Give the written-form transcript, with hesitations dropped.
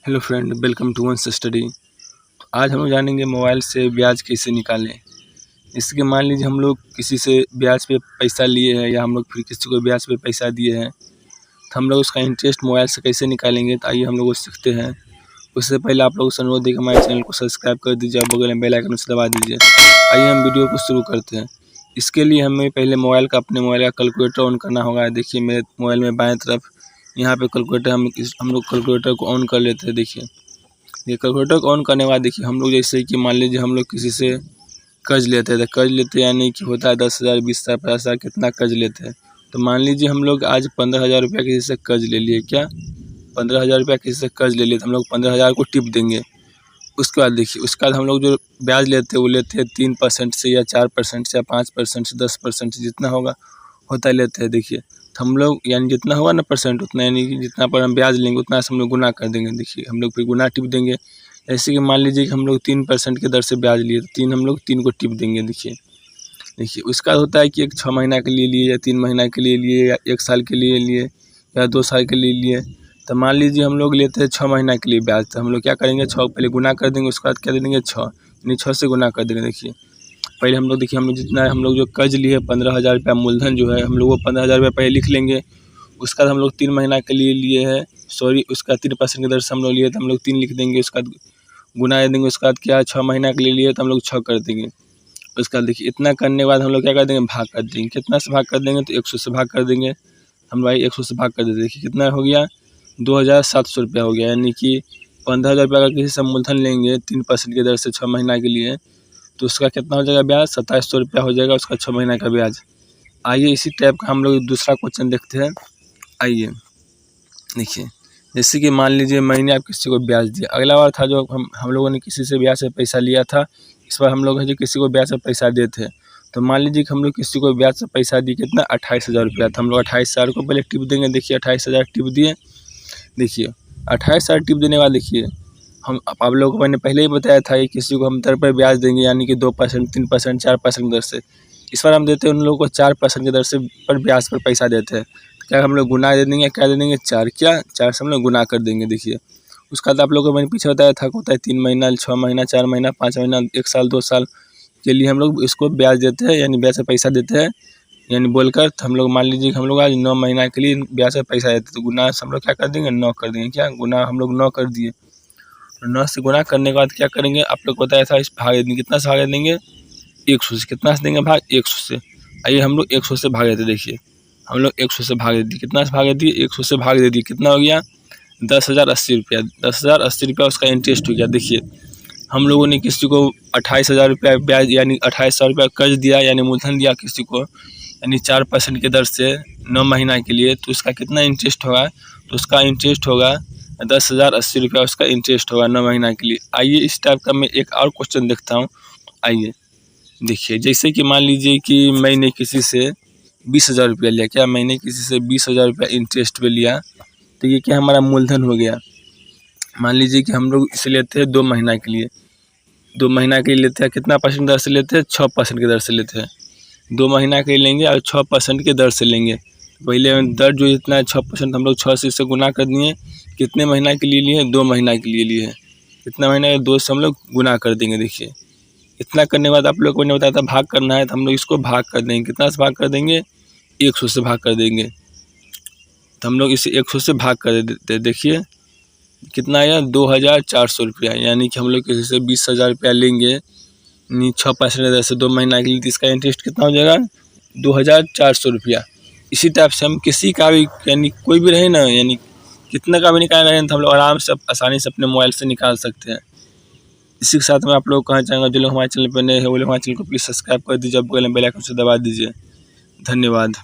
Hello friend, welcome to once study. आज हम लोग जानेंगे मोबाइल से ब्याज कैसे निकालें। इसके मान लीजिए हम लोग किसी से ब्याज पे पैसा लिए हैं या हम लोग फिर किसी को ब्याज पे पैसा दिए हैं, तो हम लोग उसका इंटरेस्ट मोबाइल से कैसे निकालेंगे। तो आइए हम लोग वो सीखते हैं। उससे पहले आप लोग से अनुरोध है कि हमारे चैनल को सब्सक्राइब कर दीजिए और बगल में बेल आइकन उसे दबा दीजिए। आइए हम वीडियो को शुरू करते हैं। इसके लिए हमें पहले अपने मोबाइल का कैलकुलेटर ऑन करना होगा। देखिए मेरे मोबाइल में बाएं तरफ यहाँ पे कैलकुलेटर हम लोग कैलकुलेटर को ऑन कर लेते हैं। देखिए ये कैलकुलेटर को ऑन करने के बाद देखिए हम लोग जैसे कि मान लीजिए हम लोग किसी से कर्ज लेते हैं, तो कर्ज लेते हैं यानी कि होता है 10,000, 20,000, 50,000 कितना कर्ज लेते हैं। तो मान लीजिए हम लोग आज 15,000 रुपया किसी से कर्ज ले लिए। क्या 15,000 रुपया किसी से कर्ज ले लिए, तो हम लोग 15,000 को टिप देंगे। उसके बाद देखिए उसके बाद हम लोग जो ब्याज लेते हैं वो लेते हैं 3% से या 4% से या 5% से 10% से जितना होता लेते हैं। देखिए तो हम लोग यानी जितना होगा ना परसेंट उतना, यानी कि जितना पर हम ब्याज लेंगे उतना से हम लोग गुना कर देंगे। देखिए हम लोग फिर गुना टिप देंगे। जैसे कि मान लीजिए कि हम लोग 3% के दर से ब्याज लिए, तो हम लोग 3 को टिप देंगे। देखिए उसका होता है कि एक 6 महीना के लिए लिए या 3 महीना के लिए लिए या 1 साल के लिए लिए या 2 साल के लिए लिए। तो मान लीजिए हम लोग लेते हैं 6 महीना के लिए ब्याज, तो हम लोग क्या करेंगे 6 पहले गुना कर देंगे, उसके बाद क्या दे देंगे 6, यानी 6 से गुना कर देंगे। देखिए पहले हम लोग देखिए हम लोग जितना हम लोग जो कर्ज लिए 15,000 रुपया मूलधन जो है हम लोग वो 15,000 रुपया पहले लिख लेंगे। उसका हम लोग 3 महीना के लिए लिए है, उसका 3% की दर से हम लोग लिए तो हम लोग 3 लिख देंगे। उसका गुना दे देंगे। उसके बाद क्या 6 महीना के लिए लिए तो हम लोग 6 कर देंगे। उसका देखिए इतना करने के बाद हम लोग क्या कर देंगे भाग कर देंगे। कितना से भाग कर देंगे तो 100 से भाग कर देंगे। हम भाई 100 से भाग कर देते। देखिए कितना हो गया 2,700 रुपया हो गया, यानी कि 15,000 रुपया अगर किसी से मूलधन लेंगे 3% की दर से 6 महीना के लिए, तो उसका कितना हो जाएगा ब्याज 2700 रुपया हो जाएगा उसका 6 महीना का ब्याज। आइए इसी टाइप का हम लोग दूसरा क्वेश्चन देखते हैं। आइए देखिए जैसे कि मान लीजिए महीने आप किसी को ब्याज दिया। अगला बार था जो हम लोगों ने किसी से ब्याज से पैसा लिया था, इस बार हम लोग है जो किसी को ब्याज से पैसा देते हैं। तो मान लीजिए कि हम लोग किसी को ब्याज से पैसा दिए कितना 28,000 रुपया था। हम लोग 28,000 को पहले टिप देंगे। देखिए 28,000 टिप दिए। देखिए 28,000 टिप देने के बाद देखिए हम आप लोगों को मैंने पहले ही बताया था कि किसी को हम दर पर ब्याज देंगे, यानी कि 2%, 3%, 4% की दर से। इस बार हम देते हैं उन लोगों को 4% की दर से पर ब्याज पर पैसा देते हैं। तो क्या हम लोग गुना दे देंगे, क्या दे देंगे 4, क्या 4 से हम लोग गुना कर देंगे। देखिए उसका तो आप लोगों को मैंने पीछे बताया था होता है 3 महीना, 6 महीना, 4 महीना, 5 महीना, 1 साल, 2 साल के लिए हम लोग इसको ब्याज देते हैं, यानी ब्याज से पैसा देते हैं यानी बोलकर। तो हम लोग मान लीजिए कि हम लोग आज 9 महीना के लिए ब्याज से पैसा देते, तो गुना से हम लोग क्या कर देंगे 9 कर देंगे। क्या गुना हम लोग 9 कर दिए। 9 से गुना करने के बाद क्या करेंगे आप लोग को बताया था इस भाग देंगे। कितना से भाग देंगे 100 से। कितना से देंगे भाग 100 से। आइए हम लोग 100 से भाग देते। देखिए हम लोग 100 से भाग देते। कितना से भाग दिए 100 से भाग दे दिए। कितना हो गया 10,080 रुपया। 10,080 रुपया उसका इंटरेस्ट हो गया। देखिए हम लोगों ने किसी को 28,000 रुपया ब्याज यानी 28,000 रुपया कर्ज दिया, यानी मूलधन दिया किसी को, यानी 4% की दर से 9 महीना के लिए। तो उसका कितना इंटरेस्ट होगा, तो उसका इंटरेस्ट होगा 10,080 रुपया उसका इंटरेस्ट होगा 9 महीना के लिए। आइए इस टाइप का मैं एक और क्वेश्चन देखता हूँ। आइए देखिए जैसे कि मान लीजिए कि मैंने किसी से 20,000 रुपया लिया। क्या मैंने किसी से 20,000 रुपया इंटरेस्ट पे लिया, तो ये क्या हमारा मूलधन हो गया। मान लीजिए कि हम लोग इसे लेते हैं 2 महीना के लिए। 2 महीना के लिए लेते हैं कितना परसेंट दर से लेते हैं 6% की दर से लेते हैं। 2 महीना के लिए लेंगे और 6% के दर से लेंगे। पहले दर जो इतना है 6% हम लोग 6 से इससे गुना कर दिए। कितने महीना के लिए लिए 2 महीना के लिए लिए। कितना महीना के 2 से हम लोग गुना कर देंगे। देखिए इतना करने के बाद आप लोग को मैंने बताया था भाग करना है, तो हम लोग इसको भाग कर देंगे। कितना से भाग कर देंगे 100 से भाग कर देंगे। तो हम लोग इसे 100 से भाग कर देते। देखिए कितना आया 2,400 रुपया, यानी कि हम लोग किसी से 20,000 रुपया लेंगे 6% दर से 2 महीना के लिए, तो इसका इंटरेस्ट कितना हो जाएगा 2,400 रुपया। इसी टाइप से हम किसी का भी यानी कोई भी रहे ना, यानी कितना का भी निकालना रहे तो हम लोग आराम से आसानी से अपने मोबाइल से निकाल सकते हैं। इसी के साथ मैं आप लोग कहना चाहूँगा जो लोग हमारे चैनल पर नए हैं वो लोग हमारे चैनल को प्लीज़ सब्सक्राइब कर दीजिए, बगल में बेल आइकन से दबा दीजिए। धन्यवाद।